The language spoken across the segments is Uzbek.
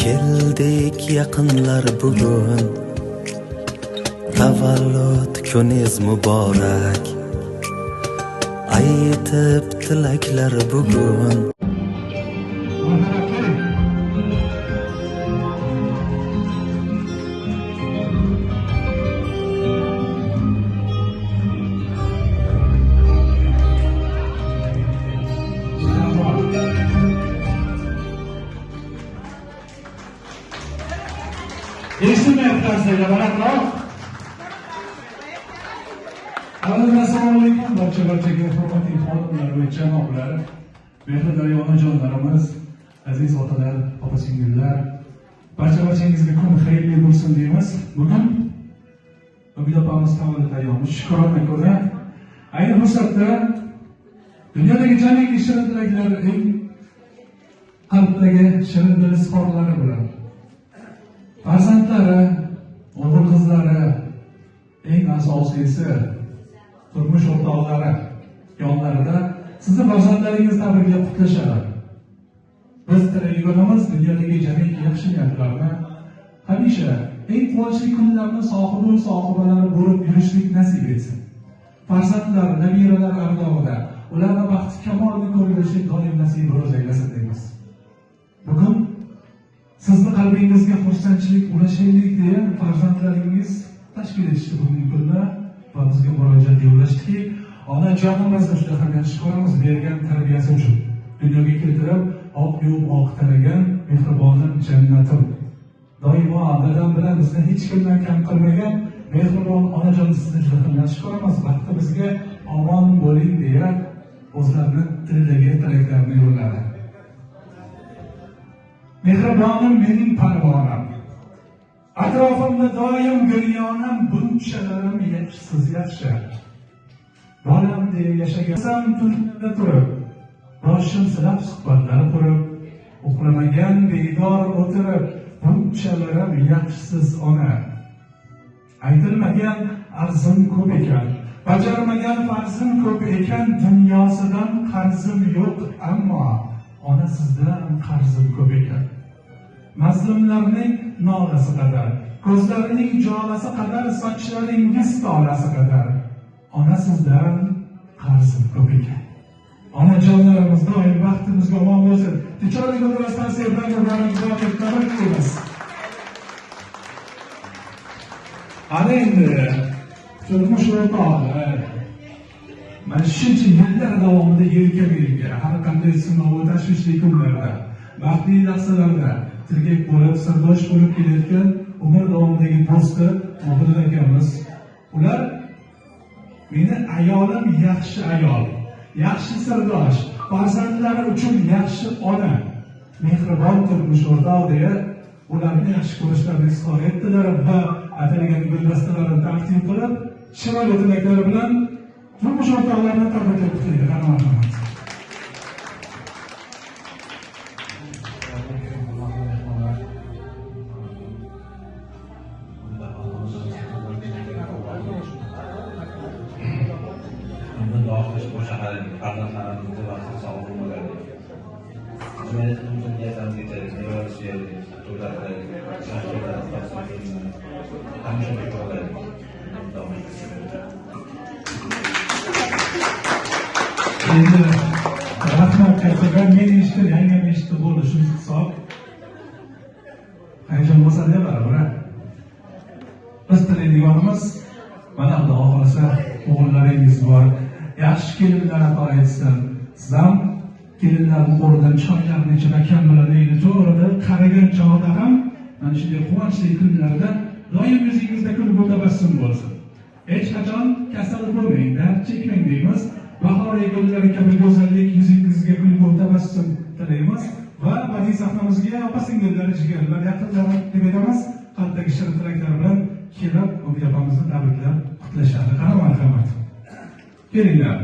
Keldik yaqinlar bugun, tavallud kuningiz muborak. Aytib tilaklar bugun. Eshitmayapsizlar, balandroq. Assalomu alaykum barchaga hurmatli xonimlar va janoblar, mehribon onajonlarimiz, aziz otalar, opa-singillar, barchangizga kun xayrli bo'lsin deymiz. Bugun Umid opamiz tavallud ayyomi, shukrona kuni. Ayni fursatda dunyodagi jamiki shirin tilaklar eng qalbdagi shirin dil izhorlari bilan farzandlari, o'g'il qizlari, eng asosiysi turmush o'rtoqlari yonlarida sizni farzandlaringiz tabriklab qutlashadi. Biz tilagimiz dunyodagi jamiki yaxshi niyatlarni hamisha eng quvonchli kunlarni sohibalari bo'lib yurishlik nasib etsin. Farzandlar, nabiralar ardog'ida ularni baxti kamolini ko'rishlik doim nasib aylasin deymiz. Bugun sizni qalbingizga xursandchilik ulashaylik deya farzandlaringiz tashkil etishdi bugungi kunda va bizga murojaat yo'llashdiki, onajonimizni juda ham yaxshi ko'ramiz, bergan tarbiyasi uchun. Dunyoga keltirib, oq yuvib oq taragan mehribonim jannatim. Doimo dadam bilan bizni hech kimdan kam qilmagan mehribon onajon sizni juda ham yaxshi ko'ramiz. Vaqtimizga omon bo'ling deya o'zlarining tilidagi tilaklarini yo'lladi. Mehribonim mening parvonam, atrofimda doim guryonam, bunchalarim yaxshisiz yaxshi. Bolam deya yashagansam tunda turib, boshim silab suhbatlar qurib, uxlamagan bedor o'tirib, bunchalarim yaxshisiz ona. Aytilmagan arzim ko'p ekan, bajarmagan farzim ko'p ekan, dunyosidan qarzim yo'q, ammo ona sizdan qarzim ko'p ekan. Mazlumlarning nolasi qadar, ko'zlarining jolasi qadar, sochlaringiz tolasi qadar, ona sizdan qarzim ko'p ekan. Onajonlarimiz doim baxtimizga omon bo'lsin. Tijorat yo'lida sevgilaringizni tabrik ana endi turmush o'rtoqlar, mana shuncha yillar davomida yelka-yelka har qanday sinov, tashvishli kunlarda, baxtli lahzalarda tirgak bo'lib, sirdosh bo'lib kelayotgan umr davomidagi do'sti Obid akamiz, ular meni ayolim yaxshi ayol, yaxshi sirdosh, farzandlari uchun yaxshi ona, mehribon turmush o'rtoq deya ularni yaxshi ko'rishlarini izhor etdilar va atalgan guldastalarini taqdim qilib, chiroyli tilaklar bilan turmush o'rtoqlarini tabriklab qutlaydi. Farzandlarimizni vaqti sog'lom bo'ladi. Jinoyatimizni niyatimizga nevara suyadi, to'g'ri hamisha bo'ladi. Endi rahmat kattalar, men eshitdim, yangam eshitdi, bo'ldi shu hisob. Hayajon bo'lsa-da baribir. Biz tilaydiganimiz mana Xudo xohlasa o'g'illaringiz bor. Yaxshi kelinlar ato etsin. Siz ham kelinlarning qo'lidan choylarni ichib akam bilan uyni to'g'rida qaragan chog'da ham mana shunday quvonchli kunlarda doim yuzingizda kulgu tabassum bo'lsin. Hech qachon kasal bo'lmang, dard chekmang deymiz. Bahoriy gullari kabi go'zallik yuzingizga kulgu tabassum tilaymiz va badiiy sahnamizga opa-singillar, jigarlar, yaqinlar deb aytamiz. Qalbdagi shirin tilaklar bilan kelib, Umid opamizni tabriklab qutlashadi. Qani marhamat. Kelinglar.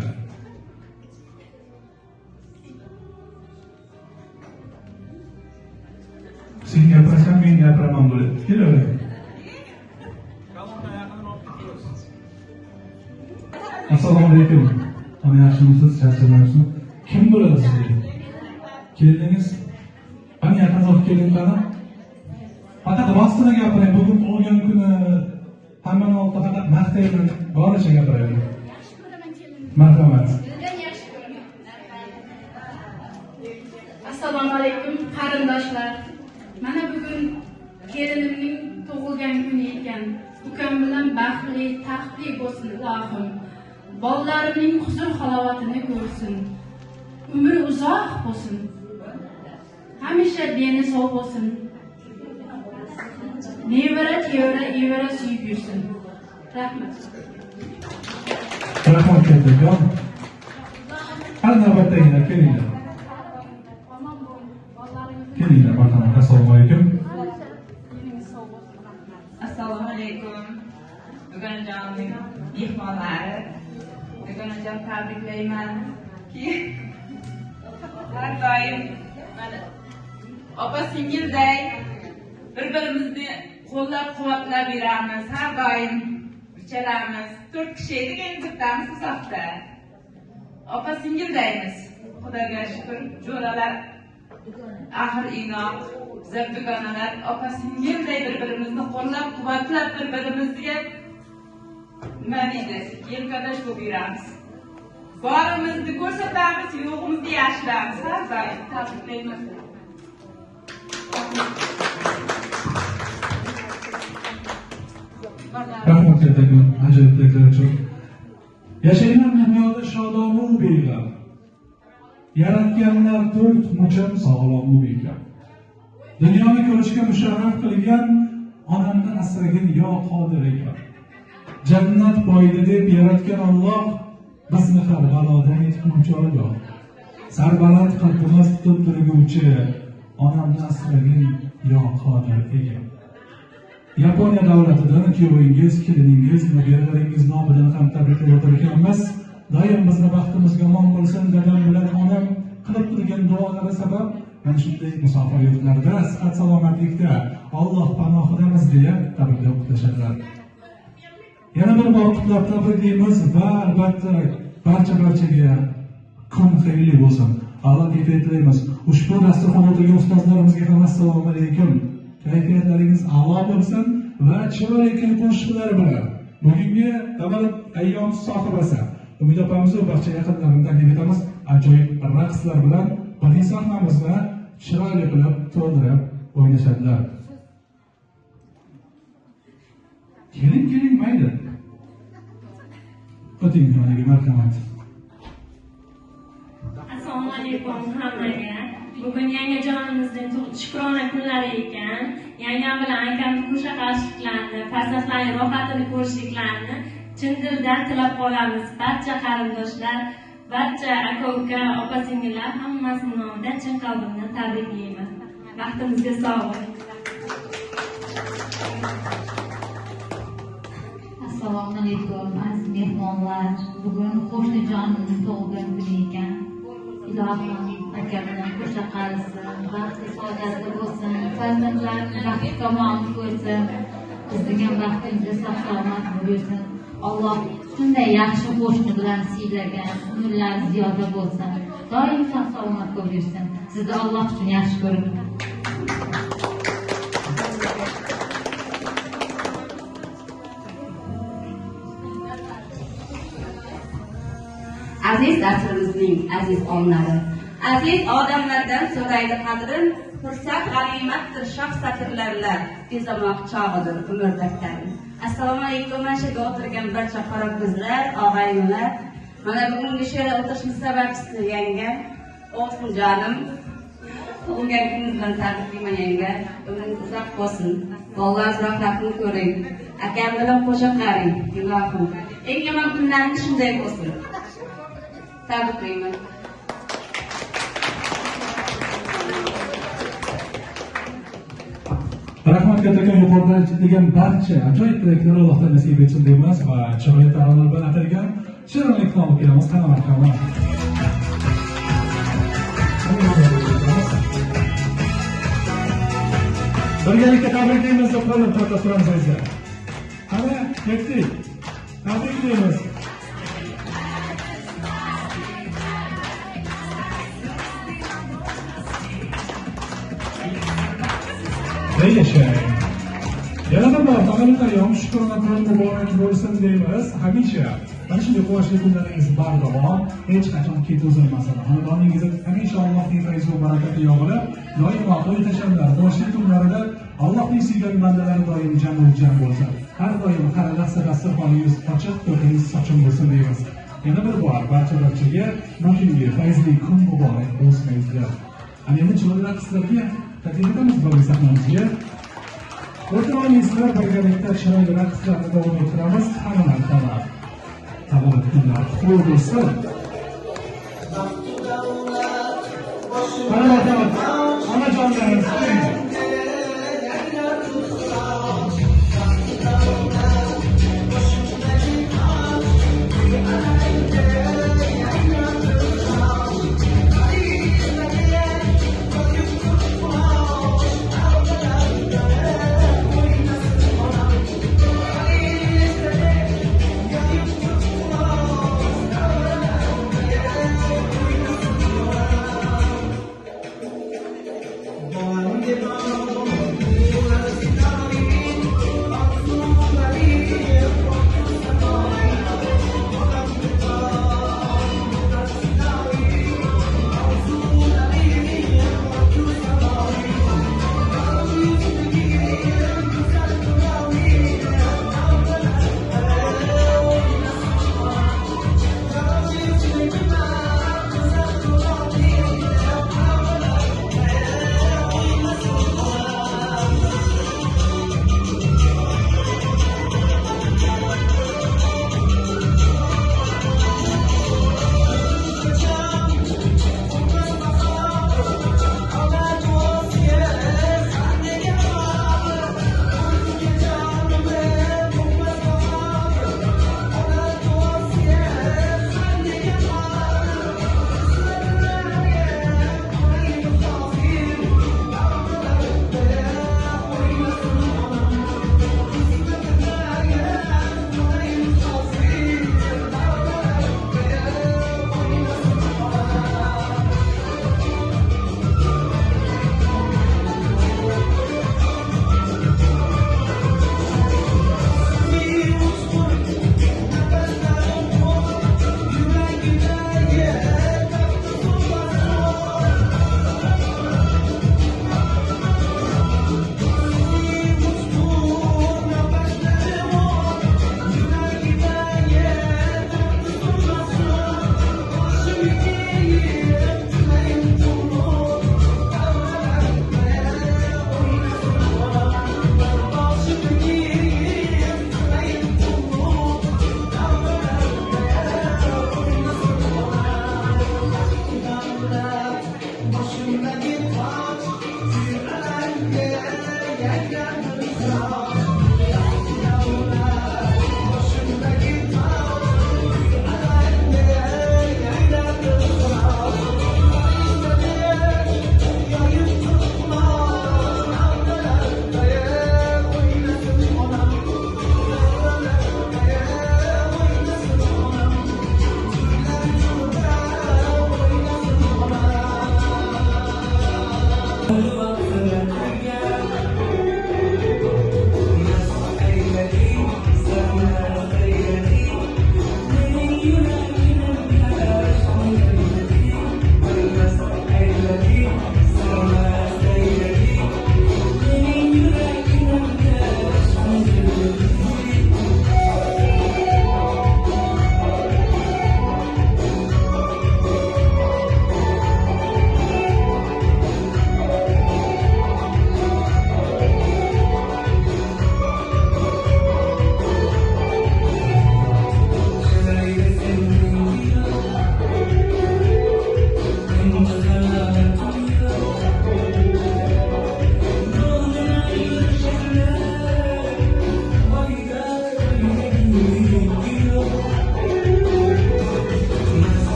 Sen gapirsan, men gapiraman bo'ladi. Kelavering. Assalomu alaykum. Ana yaxshimisiz, charchamayapsizmi? Kim bo'ladi sizga? Keldingiz? Qani yaqinroq keling qani? Faqat rostini gapiring. Bugun tug'ilgan kuni hammani oldida faqat maqtayman, boricha gapiraylik. Yaxshi ko'raman kelinimni. Marhamat. Sizdan yaxshi ko'raman. Assalomu alaykum qarindoshlar. Mana bugun kelinimning tug'ilgan kuni ekan. Ukam bilan baxtli, taxtli bo'lsin ilohim. Bolalarining huzur halovatini ko'rsin. Umri uzoq bo'lsin. Hamisha deni sog' bo'lsin. Nevara, tevara, evara suyib yursin. Rahmat. Rahmat kattakon. Hali navbatdagilar kelinglar. Kelinglar marhamat. Assalomu alaykum. Assalomu alaykum. Bugunjoning mehmonlari. Bugunjon tabriklayman. Har doim mana opa singilday bir-birimizni qo'llab-quvvatlab beramiz. Har doim uchalamiz 4 kishi edik, endi bittamiz safda. Opa singildaymiz. Xudoga shukr, jo'ralar axir inoq, bizlar dugonalar opa singilday bir-birimizni qo'llab-quvvatlab bir-birimizga nima deydi, yelkadash bo'lib yuramiz. Borimizni ko'rsatamiz, yo'g'imizni yaxshilamiz. Har doim tabriklayman. Rahmat kattakon, ajoyib tilaklar uchun. Yashayman dunyoda shodomu beg'am. Yaratganlar to'rt muchim sog'lomu bekam. Dunyoni ko'rishga musharraf qilgan onamni asragan yo qodir ekan. Jannat boyda deb yaratgan Alloh bizni har balodan yetguncha Alloh. Sarbaland qalbimiz tutib turguvchi onamni asragan yo qodir ekan. Yaponiya davlatidan kuyovingiz, keliningiz, nabiralaringiz nomidan ham tabriklab o'tar ekanmiz. Doim bizni baxtimizga omon bo'lsin, dadam bilan onam qilib turgan duolari sabab mana shunday musofir yurtlarda, sihat salomatlikda Alloh panohidamiz deya tabriklab o'tishadilar. Yana bir bor qutlab tabriklaymiz va albatta barchaga kun xayrli bo'lsin. Alloh kayfiyat tilaymiz. Ushbu dasturxonda o'tirgan ustozlarimizga ham assalomu alaykum. Kayfiyatlaringiz a'lo bo'lsin va chiroyli kun qo'shiqlari bilan bugungi tavallud ayyom sohibasi Umid opamiz va barcha yaqinlarini taklif etamiz. Ajoyib raqslar bilan badiiy sahnamizni chiroyli qilib to'ldirib o'ynashadilar. Keling mayli. O'ting nimaga marhamat. Assalomu alaykum hammaga. Bugun yangajonimizning shukrona kunlari ekan. Yangam bilan akamni qo'sha qarshiliklarni, farzandlarning rohatini ko'rishliklarini chin dildan tilab qolamiz. Barcha qarindoshlar, barcha aka-uka, opa-singillar hammasining nomidan chin qalbimdan tabriklayman. Vaqtimizga sog'lik. Assalomu alaykum aziz mehmonlar. Bugun qo'shnijonimning tug'ilgan kuni ekan. Ilohim aka bilan qo'sha qarisin, baxtli saodatli bo'lsin, farzandlarni baxtli tomonini ko'rsin, bizning ham baxtimizga sog'-salomat bo'lsin. Alloh shunday yaxshi qo'shni bilan siylagan, umrlar ziyoda bo'lsin, doim sog'-salomat bo'lib yursin. Sizni Alloh uchun yaxshi ko'raman. Aziz asrimizning aziz onlari, aziz odamlardan so'raydi qadrin, fursat g'animatdir shoh satrlarlar, bezamoq chog'idir umr daftari. Assalomu alaykum, mana shu yerga o'tirgan barcha qora ko'zlar, og'aynilar. Mana bugungi she'r o'tirishimiz sababchisi yangam, O'g'iljonim. Tug'ilgan kuningiz bilan tabriklayman yanga. Umringiz uzoq bo'lsin. Bolalar rohatini ko'ring. Akam bilan qo'sha qaring, ilohim. Eng yomon kunlaringiz shunday bo'lsin. Tabriklayman. Rahmat kattakon, yuqorida aytilgan barcha ajoyib tilaklar Allohdan nasib etsin deymiz va chiroyli taronalar bilan atalgan shirinlikni olib kelamiz. Qani marhamat. Birgalikda tabriklaymiz deb qo'lni tortib bizlar. Qani, ketdik. Tabriklaymiz. yashang. Yana bir tavallud shukrona kun muborak bo'lsin deymiz. Hamisha mana shunday quvonchli kunlaringiz bardavom, hech qachon ketuzilmasin. Xonadoningiz hamisha Allohning fayzi va barakati yog'ilib, doimo to'y tashablar, quvonchli kunlarida Allohning suygan bandalari doim jam bo'lsin. Har doim har lahza dasturxoningiz ochiq, to'kingiz sochim bo'lsin deymiz. Yana bir bor barchaga bu kungi fayzli kun muborak bo'lsin deymiz. Ana endi chiroyli qizlarga taklif etamiz bu sahnamizga. O'rtoqlaringizlar birgalikda chiroyli raqslarni davom ettiramiz. Hammalar tavallud kunlar qutlug' bo'lsin. Onajonlarimiz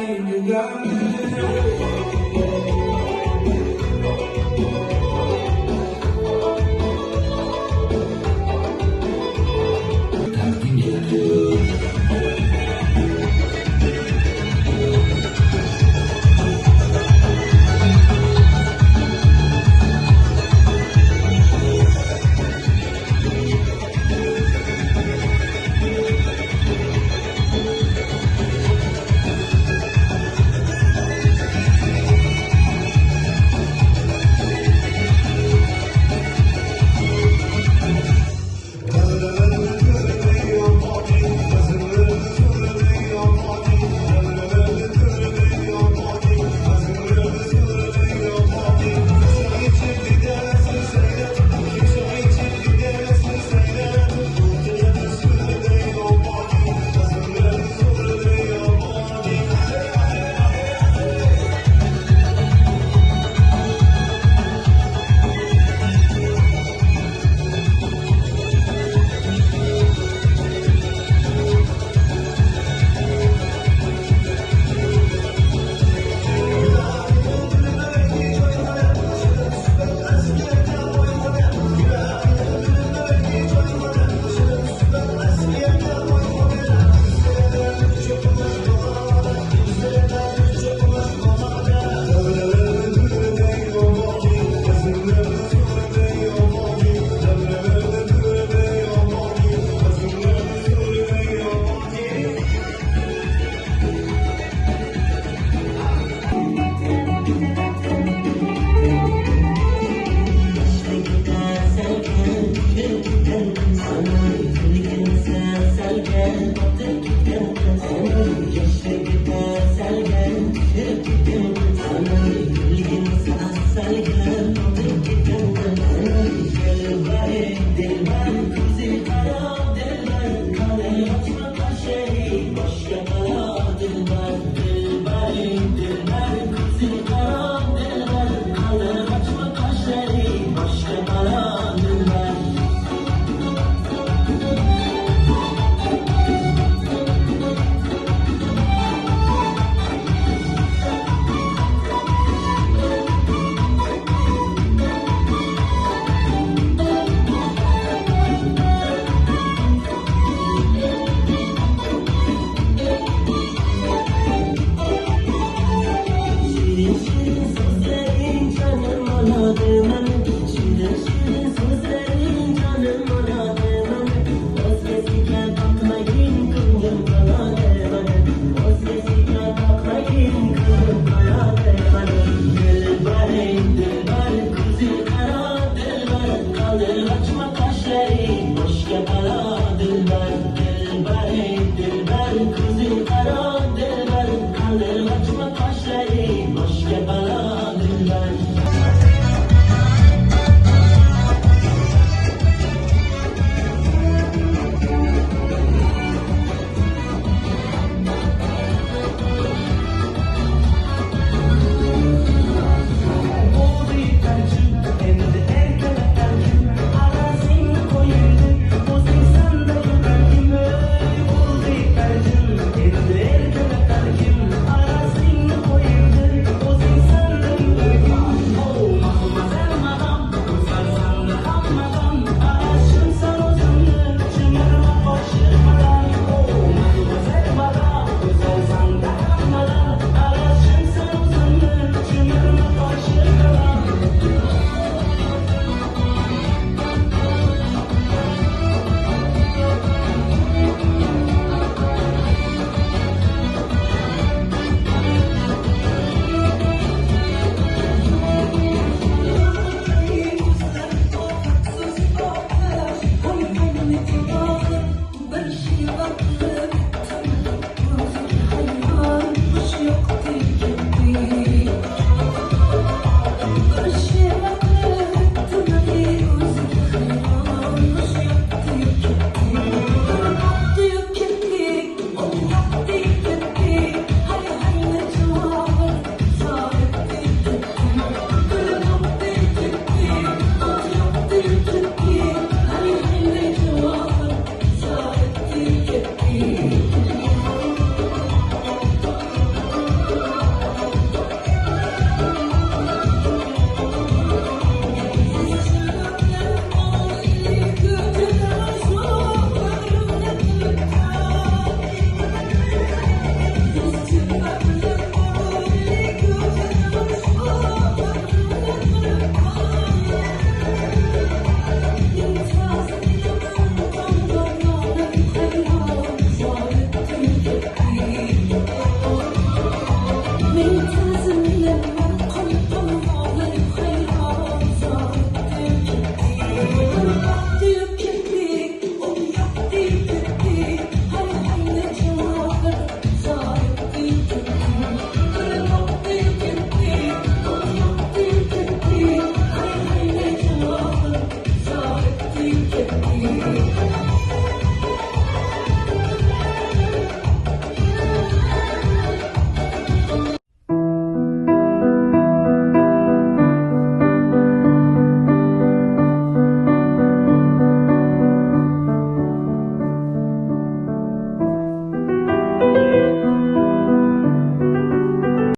yangiga